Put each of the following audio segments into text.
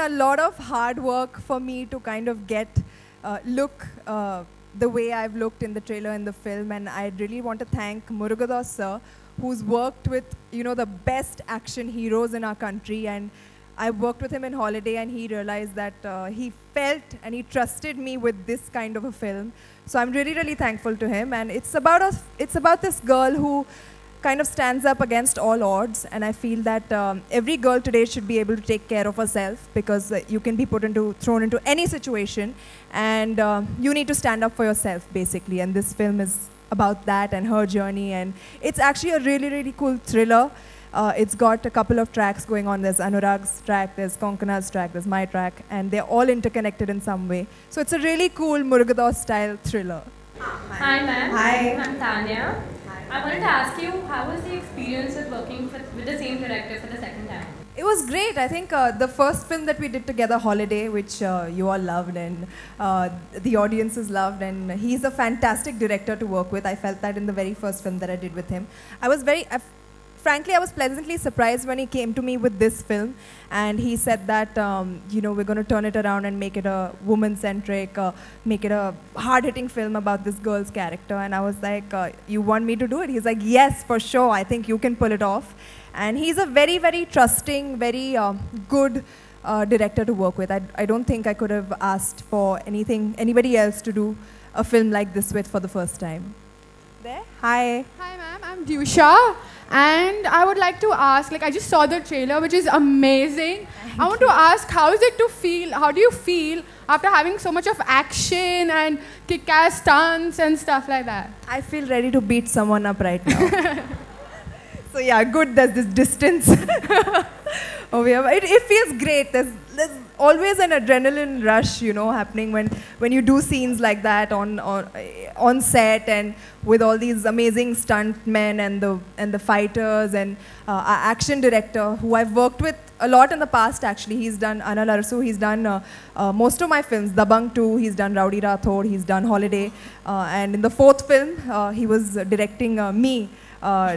a lot of hard work for me to kind of get look the way I've looked in the trailer and the film, and I really want to thank Murugadoss sir, who's worked with the best action heroes in our country, and I worked with him in Holiday, and he realized that he felt and he trusted me with this kind of a film. So I'm really, really thankful to him, and it's about this girl who kind of stands up against all odds, and I feel that every girl today should be able to take care of herself, because you can be thrown into any situation, and you need to stand up for yourself basically, and this film is about that and her journey, and it's actually a really, really cool thriller. It's got a couple of tracks going on. There's Anurag's track, there's Konkana's track, there's my track, and they're all interconnected in some way. So it's a really cool Murugadoss style thriller. Hi ma'am. Hi. I'm Tanya. Hi. I wanted to ask you, how was the experience of working with the same director for the second time? It was great. I think the first film that we did together, Holiday, which you all loved and the audiences loved, and he's a fantastic director to work with. I felt that in the very first film that I did with him. Frankly, I was pleasantly surprised when he came to me with this film, and he said that, we're going to turn it around and make it a woman-centric, make it a hard-hitting film about this girl's character. And I was like, you want me to do it? He's like, yes, for sure. I think you can pull it off. And he's a very, very trusting, very good director to work with. I don't think I could have asked for anybody else to do a film like this with for the first time. There? Hi. Hi ma'am, I'm Dusha, and I would like to ask, I just saw the trailer, which is amazing. I want to ask, how do you feel after having so much of action and kick-ass stunts and stuff like that? I feel ready to beat someone up right now. So yeah, good, there's this distance over here. It feels great. There's always an adrenaline rush, happening when you do scenes like that on set, and with all these amazing stuntmen and the fighters, and our action director, who I've worked with a lot in the past actually. He's done Anal Arsu, he's done most of my films, Dabang 2, he's done Rowdy Rathod, he's done Holiday, and in the fourth film, he was directing me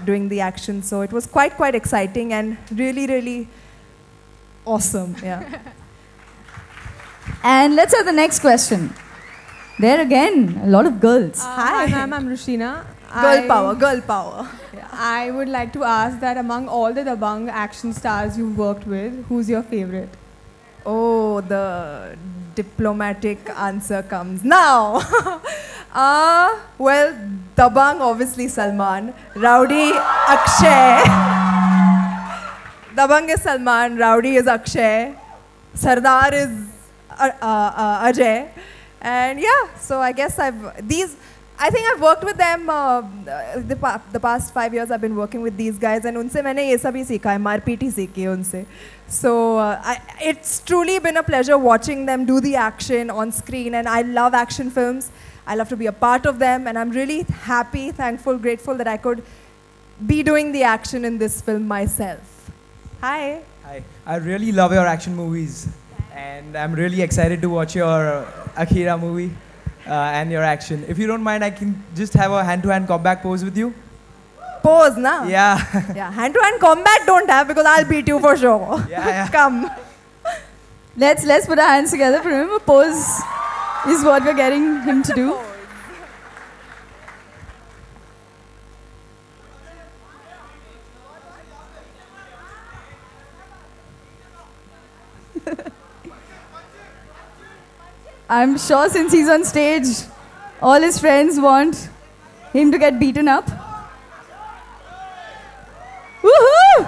doing the action. So it was quite exciting and really, really awesome. Yeah. And let's have the next question. There again, a lot of girls. Hi ma'am, I'm Rushina. Girl power. Yeah. I would like to ask that among all the Dabang action stars you've worked with, who's your favorite? Oh, the diplomatic answer comes now. Well, Dabang, obviously Salman. Rowdy, Akshay. Dabang is Salman, Rowdy is Akshay, Sardar is Ajay. And yeah, so I guess I think I've worked with them the past 5 years. I've been working with these guys, and unse maine ye sab hi seekha hai, marpeet hi seekhi hai unse. So it's truly been a pleasure watching them do the action on screen, and I love action films. I love to be a part of them, and I'm really happy, thankful, grateful that I could be doing the action in this film myself. Hi. Hi. I really love your action movies, and I'm really excited to watch your Akira movie and your action. If you don't mind, I can just have a hand-to-hand combat pose with you. Pose, na? Yeah. Yeah, hand-to-hand combat don't have, because I'll beat you for sure. Yeah. Come. Let's put our hands together for him. A pose is what we're getting him to do. I'm sure since he's on stage, all his friends want him to get beaten up. Woohoo!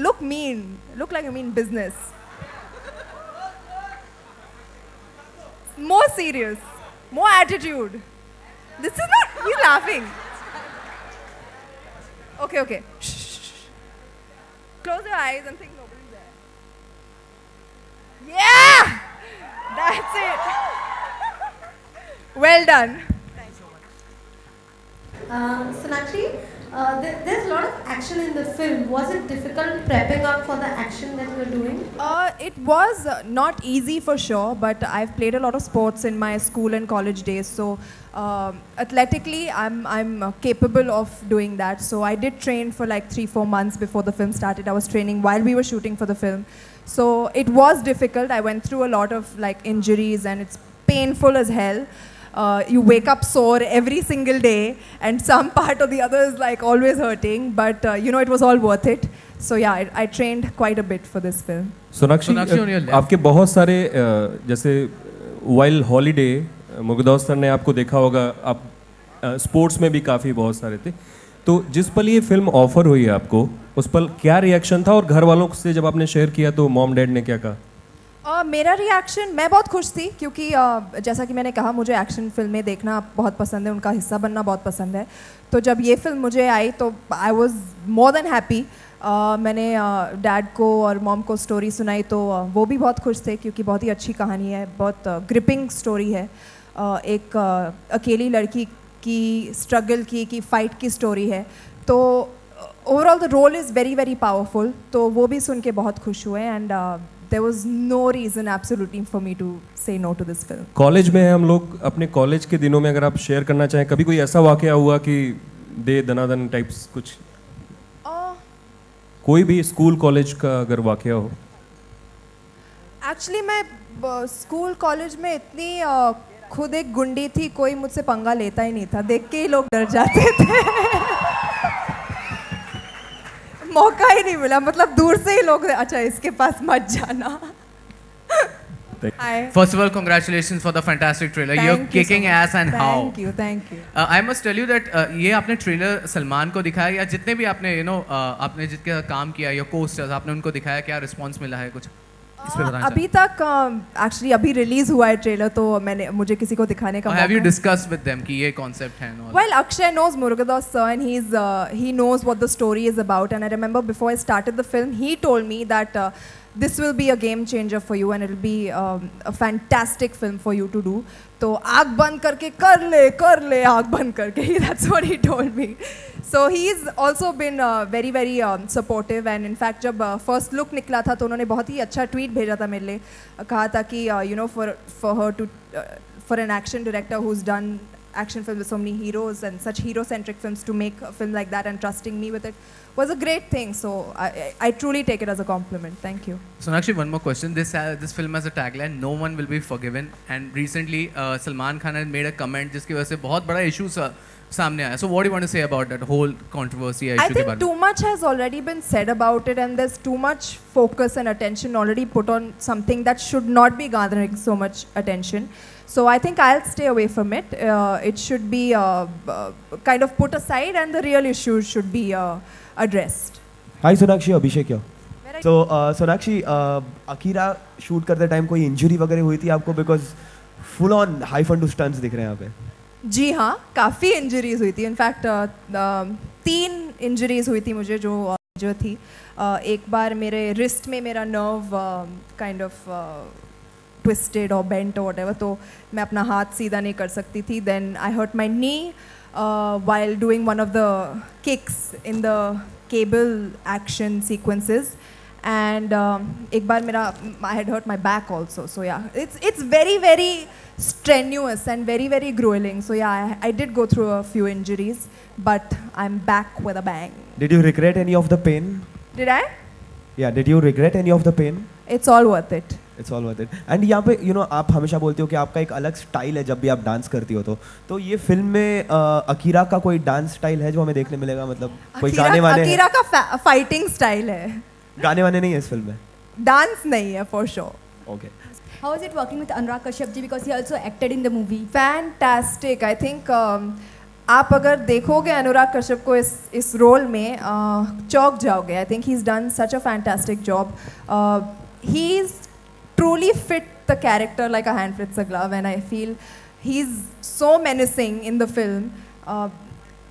Look mean. Look like you mean business. More serious. More attitude. This is not, you laughing. Okay. Shh. Close your eyes and think nobody's there. Yeah! That's it. Well done. Sonakshi, there's a lot of action in the film. Was it difficult prepping up for the action that you were doing? It was not easy for sure, but I've played a lot of sports in my school and college days. So athletically, I'm capable of doing that. So I did train for like 3-4 months before the film started. I was training while we were shooting for the film. So it was difficult. I went through a lot of like injuries, and it's painful as hell. You wake up sore every single day, and some part or the other is like always hurting, but you know, it was all worth it. So yeah, I trained quite a bit for this film. Sonakshi, आपके बहुत सारे जैसे while holiday मुरुगदोस sir ने आपको देखा होगा, आप sports में भी काफ़ी बहुत सारे थे, तो जिस पल ये फिल्म ऑफर हुई आपको, उस पल क्या रिएक्शन था, और घर वालों से जब आपने शेयर किया तो मॉम डैड ने क्या कहा? मेरा रिएक्शन, मैं बहुत खुश थी, क्योंकि जैसा कि मैंने कहा, मुझे एक्शन फिल्में देखना बहुत पसंद है, उनका हिस्सा बनना बहुत पसंद है. तो जब ये फिल्म मुझे आई तो I was more than happy. मैंने डैड को और मॉम को स्टोरी सुनाई तो वो भी बहुत खुश थे, क्योंकि बहुत ही अच्छी कहानी है, बहुत ग्रिपिंग स्टोरी है. एक अकेली लड़की की स्ट्रगल की फाइट की स्टोरी है. तो overall the role is very very powerful. तो वो भी सुन के बहुत खुश हुए, and there was no reason absolutely for me to say no to this film. College में है हम लोग, अपने कॉलेज के दिनों में अगर आप शेयर करना चाहें, कभी कोई ऐसा वाकया हुआ कि दे दनादन टाइप्स कुछ, कोई भी स्कूल कॉलेज का अगर वाकया हो? एक्चुअली मैं स्कूल कॉलेज में इतनी खुद एक गुंडी थी, कोई मुझसे पंगा लेता ही नहीं था, देख के ही लोग डर जाते थे. मौका ही नहीं मिला, मतलब दूर से ही लोग, अच्छा इसके पास मत जाना. First of all, congratulations for the fantastic trailer. You're kicking ass, and how? Thank you. I must tell you that ये आपने ट्रेलर सलमान को दिखाया, या जितने भी आपने आपने जिसके काम किया, या कोस्टर्स आपने उनको दिखाया, क्या रिस्पॉन्स मिला है कुछ? अभी तक एक्चुअली अभी रिलीज हुआ है ट्रेलर, तो मुझे किसी को दिखाने का. Have you discussed with them कि ये concept है? Well, Akshay knows Murugadoss sir, and he knows what the story is about. And I remember before I started the film, he told me that this will be a game changer for you, and it will be a fantastic film for you to do. तो आँख बंद करके कर ले आँख बंद करके. That's what he told me. So he's also been very very supportive, and in fact जब first look निकला था तो उन्होंने बहुत ही अच्छा tweet भेजा था मेरे लिए. कहा था कि you know, for her to for an action director who's done action films with so many heroes and such hero-centric films, to make a film like that and trusting me with it was a great thing. So I truly take it as a compliment. Thank you. Sonakshi, one more question. This film has a tagline, "No one will be forgiven." And recently, Salman Khan has made a comment जिसकी वजह से बहुत बड़ा issue सामने आया. So what do you want to say about that whole controversy? I think too much has already been said about it, and there's too much focus and attention already put on something that should not be garnering so much attention. So I think I'll stay away from it. It should be kind of put aside, and the real issues should be addressed. Hi Sonakshi, Abhishek here. So Sonakshi, Akira shoot करते time कोई injury वगैरह हुई थी आपको? Because full on high fun to stunts दिख रहे हैं यहाँ पे. जी हाँ, काफ़ी injuries हुई थी. In fact 3 injuries हुई थी मुझे जो थी. एक बार मेरे wrist में मेरा nerve kind of twisted or bent or whatever, तो मैं अपना हाथ सीधा नहीं कर सकती थी. Then I hurt my knee while doing one of the kicks in the cable action sequences, and एक बार मेरा I had hurt my back also. So yeah, it's very very strenuous and very very grueling. So yeah, I did go through a few injuries, but I'm back with a bang. Did you regret any of the pain? Did I? Yeah, did you regret any of the pain? It's all worth it. It's all worth it. And यहाँ पे you know, आप हमेशा बोलते हो कि आपका एक अलग स्टाइल है जब भी आप डांस करती हो, तो ये फिल्म में अकीरा का कोई डांस स्टाइल है जो हमें देखने मिलेगा? मतलब कोई गाने वाने? अकीरा का फाइटिंग स्टाइल है, गाने वाने नहीं है इस फिल्म में? डांस नहीं है for sure. Okay. How is it working with Anurag Kashyap ji, because he also acted in the movie? Fantastic. I think आप अगर देखोगे अनुराग कश्यप को इस रोल में चौंक जाओगे. I think he's done such a fantastic job. He's truly fit the character like a hand fits a glove, and I feel he's so menacing in the film.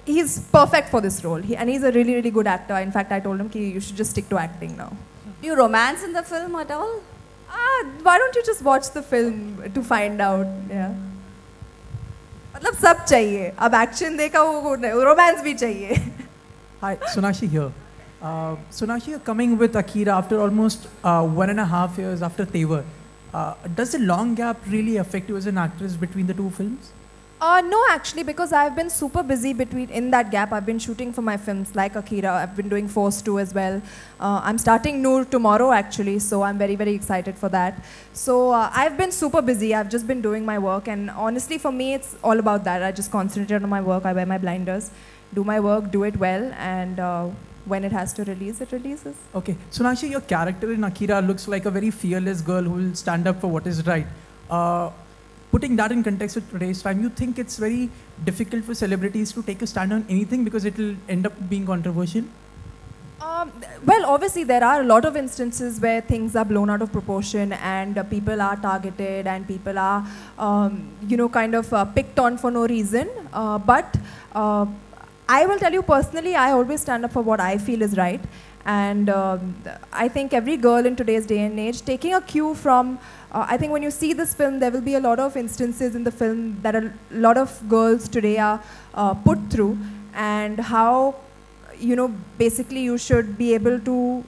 He's perfect for this role, and he's a really really good actor. In fact, I told him कि you should just stick to acting now. Do you romance in the film at all? Why don't you just watch the film to find out? Yeah. मतलब सब चाहिए. अब action देखा वो romance भी चाहिए. Hi, Sonakshi here. Sonakshi, you're coming with Akira after almost 1.5 years after Tevar. Does the long gap really affect you as an actress between the two films? No, actually, because I've been super busy in that gap. I've been shooting for my films like Akira. I've been doing Force 2 as well. I'm starting Noor tomorrow, actually, so I'm very, very excited for that. So I've been super busy. I've just been doing my work, and honestly, for me, it's all about that. I just concentrate on my work. I wear my blinders, do my work, do it well, and when it has to release, it releases. Okay, Sonakshi, your character in Akira looks like a very fearless girl who will stand up for what is right. Putting that in context with today's time, you think it's very difficult for celebrities to take a stand on anything because it will end up being controversial? Well, obviously there are a lot of instances where things are blown out of proportion and people are targeted and people are, kind of picked on for no reason. But I will tell you personally, I always stand up for what I feel is right. And I think every girl in today's day and age, taking a cue from, I think when you see this film, there will be a lot of instances in the film that a lot of girls today are put through, and how, basically you should be able to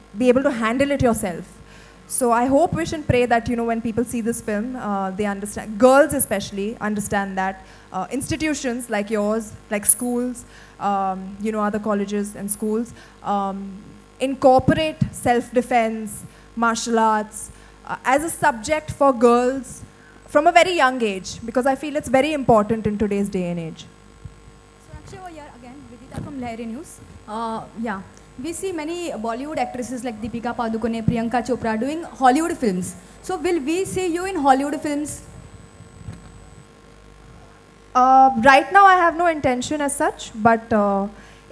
handle it yourself. So I hope, wish and pray that, when people see this film, they understand, girls especially, understand that institutions like yours, like schools, other colleges and schools, incorporate self-defense, martial arts, as a subject for girls from a very young age, because I feel it's very important in today's day and age. So actually over here again, Vidita from Lahiri News. Yeah, we see many Bollywood actresses like Deepika Padukone, Priyanka Chopra doing Hollywood films. So will we see you in Hollywood films? Right now I have no intention as such, but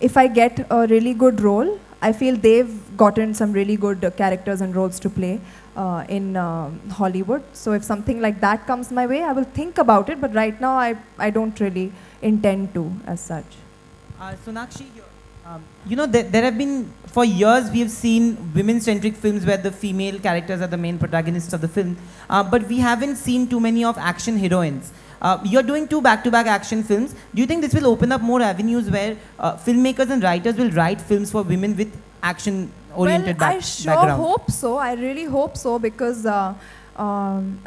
if I get a really good role, I feel they've gotten some really good characters and roles to play in Hollywood. So if something like that comes my way, I will think about it. But right now, I don't really intend to as such. Sonakshi, there have been, for years, we have seen women-centric films where the female characters are the main protagonists of the film. But we haven't seen too many of action heroines. You're doing 2 back-to-back action films. Do you think this will open up more avenues where filmmakers and writers will write films for women with action-oriented background? I sure hope so. I really hope so, because I'm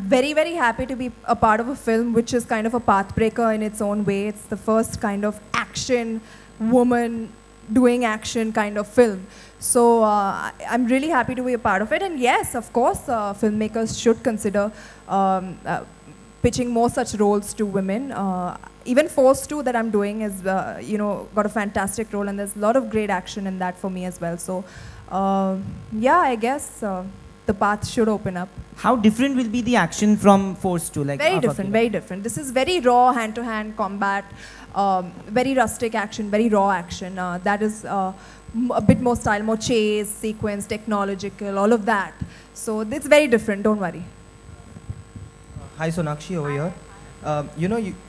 very, very happy to be a part of a film which is kind of a pathbreaker in its own way. It's the first kind of action woman doing action kind of film. So I'm really happy to be a part of it. And yes, of course, filmmakers should consider pitching more such roles to women. Even Force 2 that I'm doing is, got a fantastic role, and there's a lot of great action in that for me as well. So, yeah, I guess the path should open up. How different will be the action from Force 2? Like very different, very different. This is very raw hand-to-hand combat, very rustic action, very raw action. That is a bit more style, more chase, sequence, technological, all of that. So it's very different, don't worry. Hi, Sonakshi over here.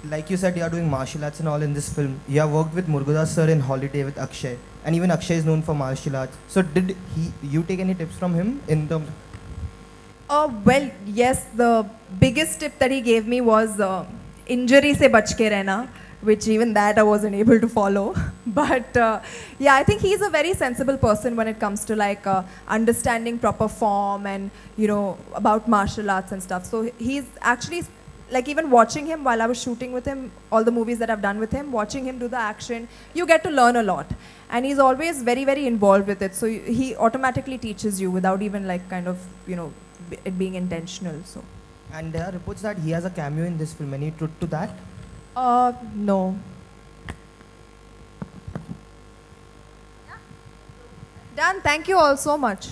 Like you said, you are doing martial arts and all in this film. You have worked with Murugadoss sir in Holiday with Akshay, and even Akshay is known for martial arts. So did you take any tips from him in terms? Well, yes. The biggest tip that he gave me was injury se bach ke rehna, which even that I wasn't able to follow. But yeah, I think he's a very sensible person when it comes to like understanding proper form and about martial arts and stuff. So he's actually, like, even watching him while I was shooting with him, all the movies that I've done with him, watching him do the action, you get to learn a lot. And he's always very, very involved with it. So he automatically teaches you without even like kind of, it being intentional. So. And there are reports that he has a cameo in this film. Any truth to that? No. Done. Thank you all so much.